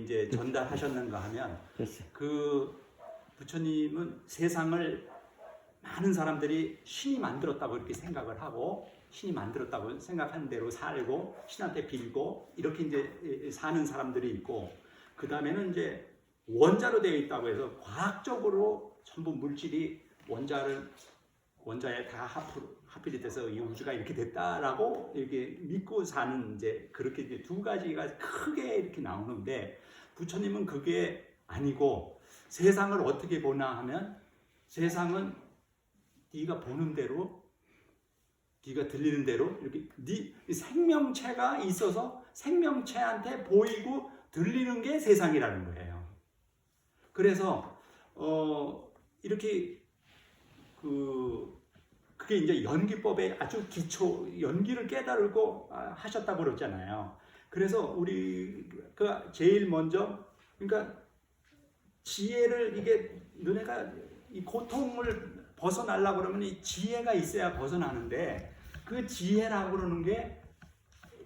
이제 전달하셨는가 하면 됐어요. 그 부처님은 세상을 많은 사람들이 신이 만들었다고 이렇게 생각을 하고 신이 만들었다고 생각하는 대로 살고 신한테 빌고 이렇게 이제 사는 사람들이 있고 그 다음에는 이제 원자로 되어 있다고 해서 과학적으로 전부 물질이 원자에 다 합일이 돼서 이 우주가 이렇게 됐다라고 이렇게 믿고 사는 이제 그렇게 이제 두 가지가 크게 이렇게 나오는데 부처님은 그게 아니고 세상을 어떻게 보나 하면 세상은 네가 보는 대로 네가 들리는 대로 이렇게 네 생명체가 있어서 생명체한테 보이고 들리는 게 세상이라는 거예요. 그래서 이렇게 그게 이제 연기법의 아주 기초 연기를 깨달고 하셨다고 그랬잖아요. 그래서 우리가 제일 먼저 그러니까 지혜를 이게 너네가 이 고통을 벗어나려고 그러면 이 지혜가 있어야 벗어나는데 그 지혜라고 그러는 게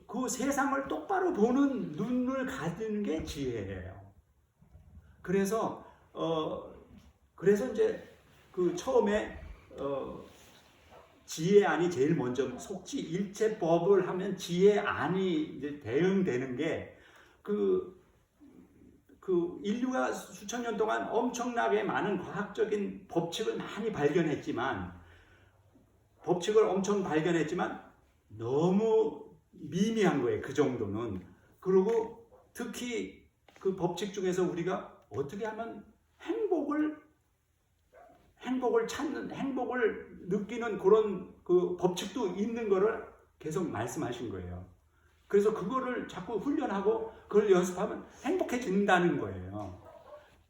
그 세상을 똑바로 보는 눈을 가지는 게 지혜예요. 그래서 이제 그 처음에 지혜안이 제일 먼저 속지 일체법을 하면 지혜안이 이제 대응되는 게 그 인류가 수천 년 동안 엄청나게 많은 과학적인 법칙을 많이 발견했지만 너무 미미한 거예요. 그 정도는. 그리고 특히 그 법칙 중에서 우리가 어떻게 하면 행복을 느끼는 그런 그 법칙도 있는 거를 계속 말씀하신 거예요. 그래서 그거를 자꾸 훈련하고 그걸 연습하면 행복해진다는 거예요.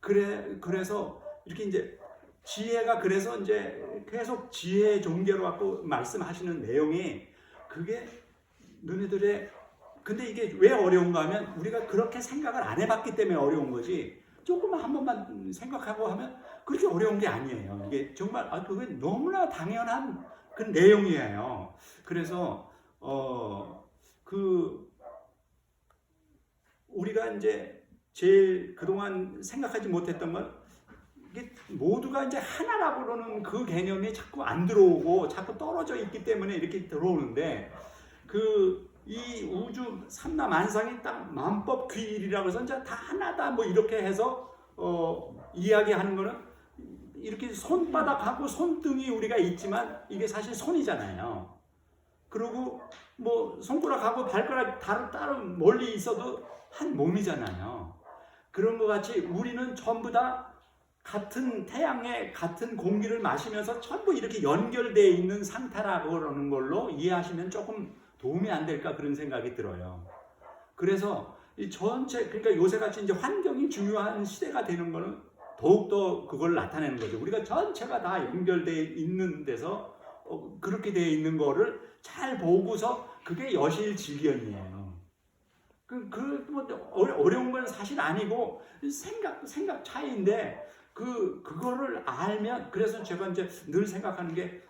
그래서 이렇게 이제 지혜가 그래서 이제 계속 지혜 종교로 갖고 말씀하시는 내용이 그게 너네들의 근데 이게 왜 어려운가 하면 우리가 그렇게 생각을 안 해봤기 때문에 어려운 거지 조금만 한 번만 생각하고 하면 그렇게 어려운 게 아니에요. 이게 정말 그게 너무나 당연한 그 내용이에요. 그래서 우리가 이제 제일 그동안 생각하지 못했던 건 이게 모두가 이제 하나라고 그러는 그 개념이 자꾸 안 들어오고 자꾸 떨어져 있기 때문에 이렇게 들어오는데 이 우주 삼라만상이 딱 만법귀일이라고 해서 이제 다 하나다 뭐 이렇게 해서 이야기하는 거는 이렇게 손바닥하고 손등이 우리가 있지만 이게 사실 손이잖아요. 그리고 뭐 손가락하고 발가락 따로 멀리 있어도 한 몸이잖아요. 그런 것 같이 우리는 전부 다 같은 태양의 같은 공기를 마시면서 전부 이렇게 연결되어 있는 상태라고 그러는 걸로 이해하시면 조금 도움이 안 될까 그런 생각이 들어요. 그래서 이 전체 그러니까 요새같이 이제 환경이 중요한 시대가 되는 거는 더욱더 그걸 나타내는 거죠. 우리가 전체가 다 연결되어 있는 데서 그렇게 되어 있는 거를 잘 보고서 그게 여실직연이에요. 뭐 어려운 건 사실 아니고 생각 차이인데 그거를 알면 그래서 제가 이제 늘 생각하는 게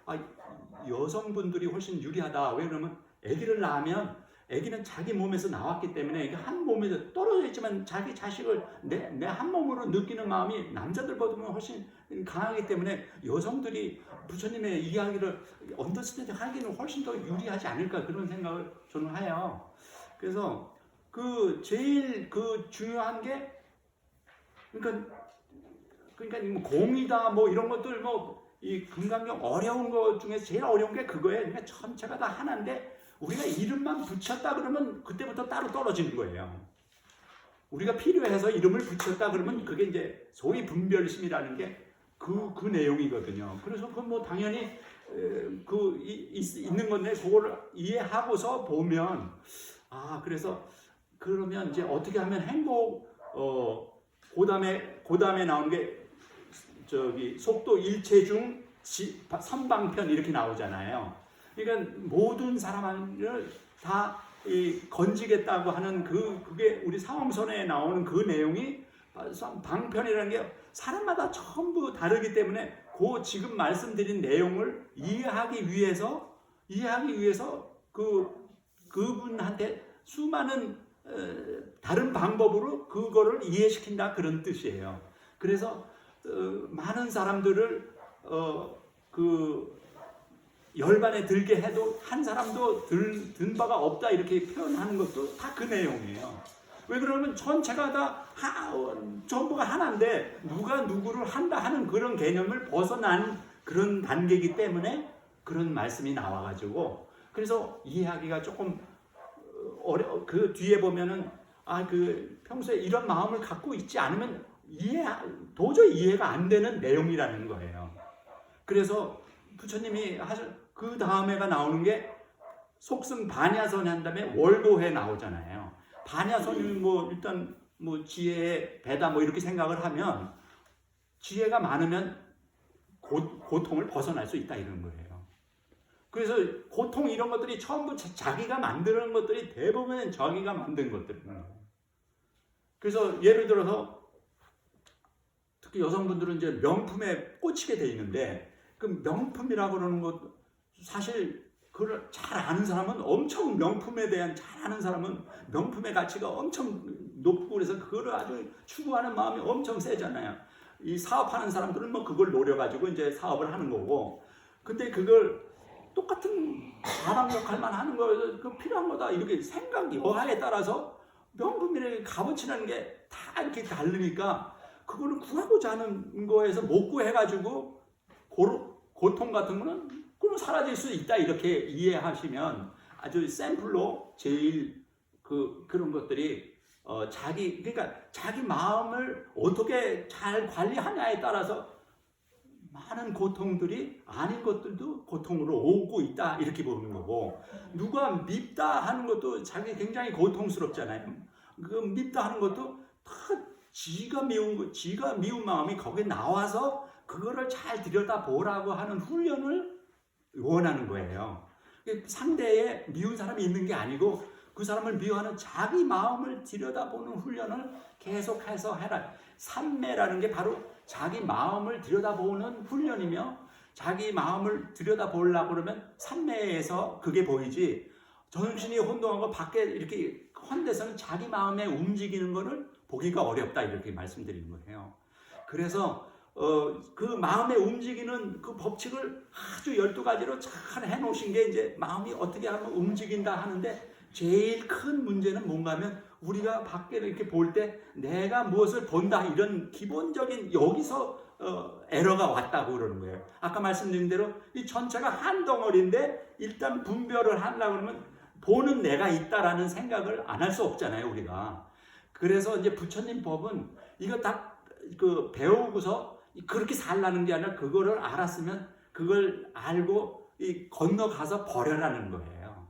여성분들이 훨씬 유리하다. 왜 그러면 아기를 낳으면 아기는 자기 몸에서 나왔기 때문에 이게 한 몸에서 떨어져 있지만 자기 자식을 내 한 몸으로 느끼는 마음이 남자들보다 훨씬 강하기 때문에 여성들이 부처님의 이야기를 언더스탠딩 하기는 훨씬 더 유리하지 않을까 그런 생각을 저는 해요. 그래서 제일 중요한 게 그러니까 뭐 공이다 뭐 이런 것들 이 금강경 어려운 것 중에 제일 어려운 게 그거예요. 그러니까 전체가 다 하나인데 우리가 이름만 붙였다 그러면 그때부터 따로 떨어지는 거예요. 우리가 필요해서 이름을 붙였다 그러면 그게 이제 소위 분별심이라는 게 그 내용이거든요. 그래서 뭐 당연히 있는 건데 그거를 이해하고서 보면 그래서 그러면 이제 어떻게 하면 행복 그다음에 나오는 게 속도 일체 중 선방편 이렇게 나오잖아요. 그러니까 모든 사람을 다 건지겠다고 하는 그게 우리 사왕선에 나오는 그 내용이 방편이라는 게 사람마다 전부 다르기 때문에 지금 말씀드린 내용을 이해하기 위해서 그분한테 수많은 다른 방법으로 그거를 이해시킨다 그런 뜻이에요. 그래서 많은 사람들을 그 열반에 들게 해도 한 사람도 든 바가 없다 이렇게 표현하는 것도 다 그 내용이에요. 왜 그러면 전체가 다 전부가 하나인데 누가 누구를 한다 하는 그런 개념을 벗어난 그런 단계이기 때문에 그런 말씀이 나와가지고 그래서 이해하기가 조금 그 뒤에 보면은 그 평소에 이런 마음을 갖고 있지 않으면 도저히 이해가 안 되는 내용이라는 거예요. 그래서 부처님이 그 다음에가 나오는 게 속승 반야선이 한 다음에 월고회 나오잖아요. 반야선이 일단 지혜의 배다 이렇게 생각을 하면 지혜가 많으면 고통을 벗어날 수 있다 이런 거예요. 그래서 고통 이런 것들이 전부 자기가 만드는 것들이 대부분 자기가 만든 것들이에요. 그래서 예를 들어서 특히 여성분들은 이제 명품에 꽂히게 돼 있는데 그 명품이라고 그러는 것 사실 그걸 잘 아는 사람은 엄청 명품에 대한 잘 아는 사람은 명품의 가치가 엄청 높고 그래서 그거를 아주 추구하는 마음이 엄청 세잖아요. 이 사업하는 사람들은 그걸 노려가지고 이제 사업을 하는 거고 근데 그걸 똑같은 사람 역할만 하는 거에서 그 필요한 거다 이렇게 생각 여하에 따라서 명품이라는 값어치라는 게 다 이렇게 다르니까 그거를 구하고자 하는 거에서 못 구해가지고 고통 같은 거는 그럼 사라질 수 있다 이렇게 이해하시면 아주 샘플로 제일 그런 것들이 그러니까 자기 마음을 어떻게 잘 관리하냐에 따라서 많은 고통들이 아닌 것들도 고통으로 오고 있다 이렇게 보는 거고 누가 밉다 하는 것도 자기 굉장히 고통스럽잖아요. 그 밉다 하는 것도 다 지가 미운 마음이 거기에 나와서 그거를 잘 들여다보라고 하는 훈련을 원하는 거예요. 상대에 미운 사람이 있는 게 아니고 그 사람을 미워하는 자기 마음을 들여다보는 훈련을 계속해서 해라. 삼매라는 게 바로 자기 마음을 들여다보는 훈련이며 자기 마음을 들여다보려고 그러면 삼매에서 그게 보이지 정신이 혼동하고 밖에 이렇게 헌데서는 자기 마음에 움직이는 거를 보기가 어렵다 이렇게 말씀드리는 거예요. 그래서 그 마음에 움직이는 그 법칙을 아주 12가지로 잘 해놓으신 게 이제 마음이 어떻게 하면 움직인다 하는데 제일 큰 문제는 뭔가 하면 우리가 밖에 이렇게 볼 때 내가 무엇을 본다 이런 기본적인 여기서 에러가 왔다고 그러는 거예요. 아까 말씀드린 대로 이 전체가 한 덩어리인데 일단 분별을 하려고 그러면 보는 내가 있다라는 생각을 안 할 수 없잖아요 우리가. 그래서 이제 부처님 법은 이거 딱 그 배우고서 그렇게 살라는 게 아니라 그거를 알았으면 그걸 알고 건너가서 버려라는 거예요.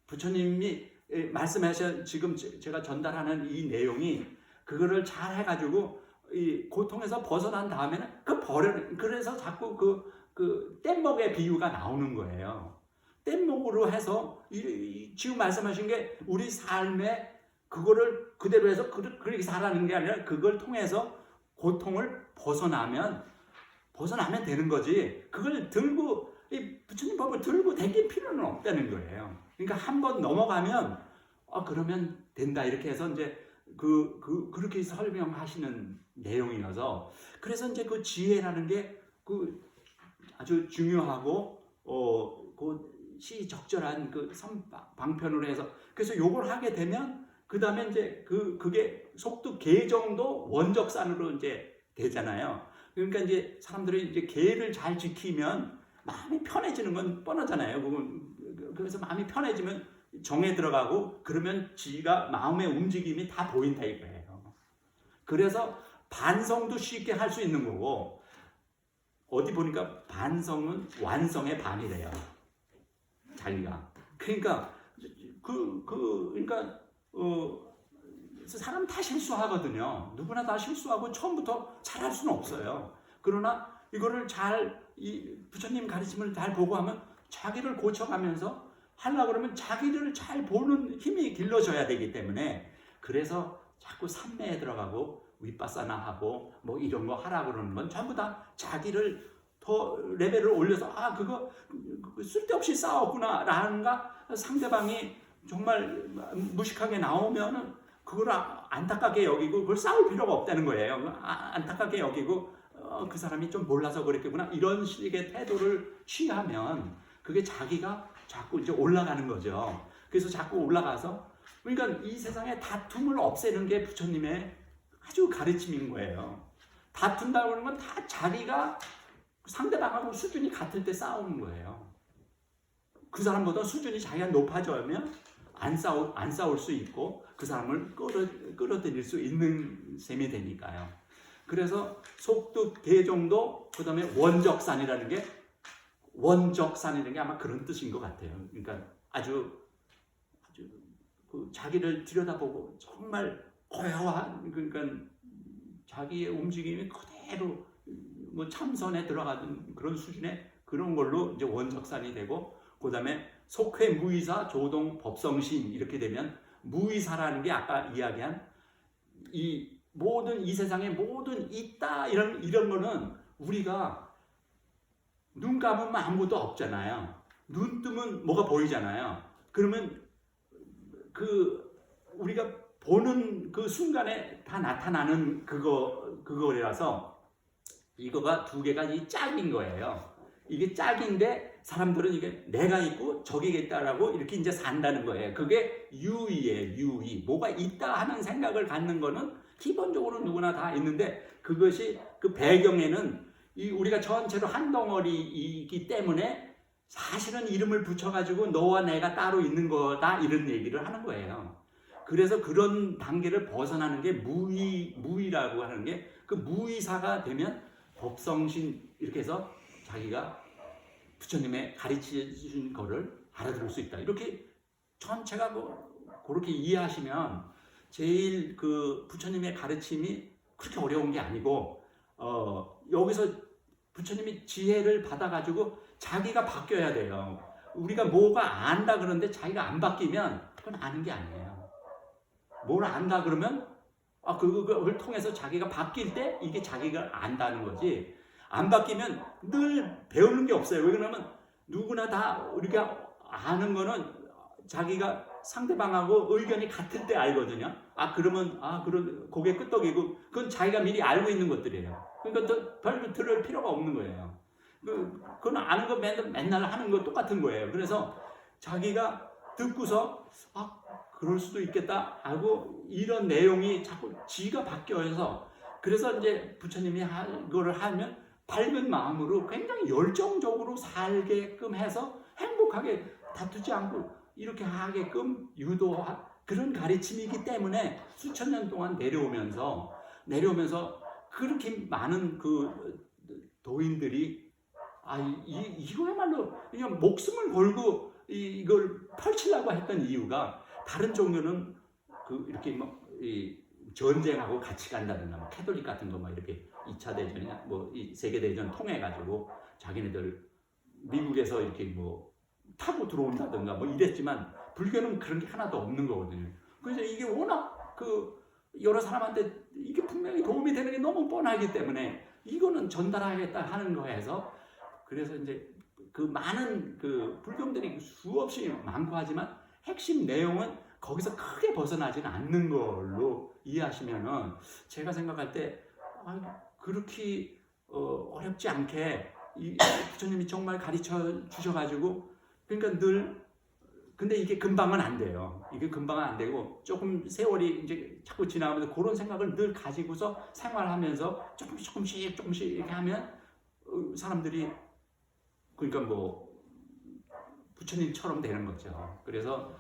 부처님이 말씀하신 지금 제가 전달하는 이 내용이 그거를 잘 해가지고 이 고통에서 벗어난 다음에는 그래서 자꾸 그 뗏목의 비유가 나오는 거예요. 뗏목으로 해서 지금 말씀하신 게 우리 삶에 그거를 그대로 해서 그렇게 살아가는 게 아니라 그걸 통해서 고통을 벗어나면 되는 거지. 그걸 들고 부처님 법을 들고 다닐 필요는 없다는 거예요. 그러니까 한번 넘어가면 그러면 된다 이렇게 해서 이제 그렇게 설명하시는 내용이어서 그래서 이제 그 지혜라는 게 아주 중요하고 그 시적절한 그 방편으로 해서 그래서 요걸 하게 되면 그 다음에 이제 그게 속도 계정도 원적산으로 이제 되잖아요. 그러니까 이제 사람들이 이제 계를 잘 지키면 마음이 편해지는 건 뻔하잖아요. 그래서 마음이 편해지면 정에 들어가고 그러면 지가 마음의 움직임이 다 보인다 이거예요. 그래서 반성도 쉽게 할 수 있는 거고 어디 보니까 반성은 완성의 반이래요. 자기가. 그러니까 그러니까 사람 다 실수하거든요. 누구나 다 실수하고 처음부터 잘할 수는 없어요. 그러나 이거를 부처님 가르침을 잘 보고 하면 자기를 고쳐가면서 하려고 그러면 자기를 잘 보는 힘이 길러져야 되기 때문에 그래서 자꾸 삼매에 들어가고 윗바사나 하고 이런 거 하라고 그러는 건 전부 다 자기를 더 레벨을 올려서 그거 쓸데없이 싸웠구나 라는가 상대방이 정말 무식하게 나오면은 그걸 안타깝게 여기고 그걸 싸울 필요가 없다는 거예요. 안타깝게 여기고 그 사람이 좀 몰라서 그랬겠구나 이런 식의 태도를 취하면 그게 자기가 자꾸 이제 올라가는 거죠. 그래서 자꾸 올라가서 그러니까 이 세상에 다툼을 없애는 게 부처님의 아주 가르침인 거예요. 다툰다고 하는 건 다 자기가 상대방하고 수준이 같을 때 싸우는 거예요. 그 사람보다 수준이 자기가 높아지면 안 싸울 수 있고 그 사람을 끌어들일 수 있는 셈이 되니까요. 그래서 속득 대종도 그다음에 원적산이라는 게 아마 그런 뜻인 것 같아요. 그러니까 아주 그 자기를 들여다보고 정말 고요한 그러니까 자기의 움직임이 그대로 뭐 참선에 들어가는 그런 수준의 그런 걸로 이제 원적산이 되고 그다음에 속회 무의사 조동 법성신 이렇게 되면 무의사라는 게 아까 이야기한 이 모든 이 세상에 모든 있다 이런 거는 우리가 눈 감으면 아무것도 없잖아요. 눈 뜨면 뭐가 보이잖아요. 그러면 그 우리가 보는 그 순간에 다 나타나는 그거라서 이거가 두 개가 이 짝인 거예요. 이게 짝인데 사람들은 이게 내가 있고 저기가 있다라고 이렇게 이제 산다는 거예요. 그게 유의예요. 유의. 뭐가 있다 하는 생각을 갖는 거는 기본적으로 누구나 다 있는데 그것이 그 배경에는 우리가 전체로 한 덩어리이기 때문에 사실은 이름을 붙여가지고 너와 내가 따로 있는 거다 이런 얘기를 하는 거예요. 그래서 그런 단계를 벗어나는 게 무의라고 하는 게 그 무의사가 되면 법성신 이렇게 해서 자기가 부처님의 가르쳐 주신 거를 알아들을 수 있다. 이렇게 전체가 그렇게 이해하시면 제일 그 부처님의 가르침이 그렇게 어려운 게 아니고 여기서 부처님이 지혜를 받아가지고 자기가 바뀌어야 돼요. 우리가 뭐가 안다 그러는데 자기가 안 바뀌면 그건 아는 게 아니에요. 뭘 안다 그러면 그걸 통해서 자기가 바뀔 때 이게 자기가 안다는 거지. 안 바뀌면 늘 배우는 게 없어요. 왜 그러냐면 누구나 다 우리가 아는 거는 자기가 상대방하고 의견이 같을 때 알거든요. 그러면 그런 고개 끄덕이고 그건 자기가 미리 알고 있는 것들이에요. 그러니까 별로 들을 필요가 없는 거예요. 그건 아는 거 맨날 하는 거 똑같은 거예요. 그래서 자기가 듣고서 그럴 수도 있겠다 하고 이런 내용이 자꾸 지가 바뀌어서 그래서 이제 부처님이 그거를 하면 밝은 마음으로 굉장히 열정적으로 살게끔 해서 행복하게 다투지 않고 이렇게 하게끔 유도한 그런 가르침이기 때문에 수천 년 동안 내려오면서 그렇게 많은 그 도인들이 이거야말로 그냥 목숨을 걸고 이걸 펼치려고 했던 이유가 다른 종교는 이렇게 전쟁하고 같이 간다든가 캐톨릭 같은 거 이렇게 2차 대전이나 이 세계 대전 통해 가지고 자기네들 미국에서 이렇게 타고 들어온다든가 이랬지만 불교는 그런 게 하나도 없는 거거든요. 그래서 이게 워낙 여러 사람한테 이게 분명히 도움이 되는 게 너무 뻔하기 때문에 이거는 전달하겠다 하는 거에서 그래서 이제 그 많은 불경들이 수없이 많고 하지만 핵심 내용은 거기서 크게 벗어나지는 않는 걸로 이해하시면은 제가 생각할 때 그렇게 어렵지 않게 부처님이 정말 가르쳐 주셔가지고 그러니까 근데 이게 금방은 안 돼요. 이게 금방은 안 되고 조금 세월이 이제 자꾸 지나가면서 그런 생각을 늘 가지고서 생활하면서 조금씩 이렇게 하면 사람들이 그러니까 부처님처럼 되는 거죠. 그래서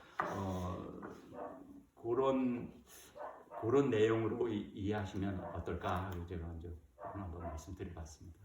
그런 내용으로 이해하시면 어떨까 하고 제가 한번 말씀드려봤습니다.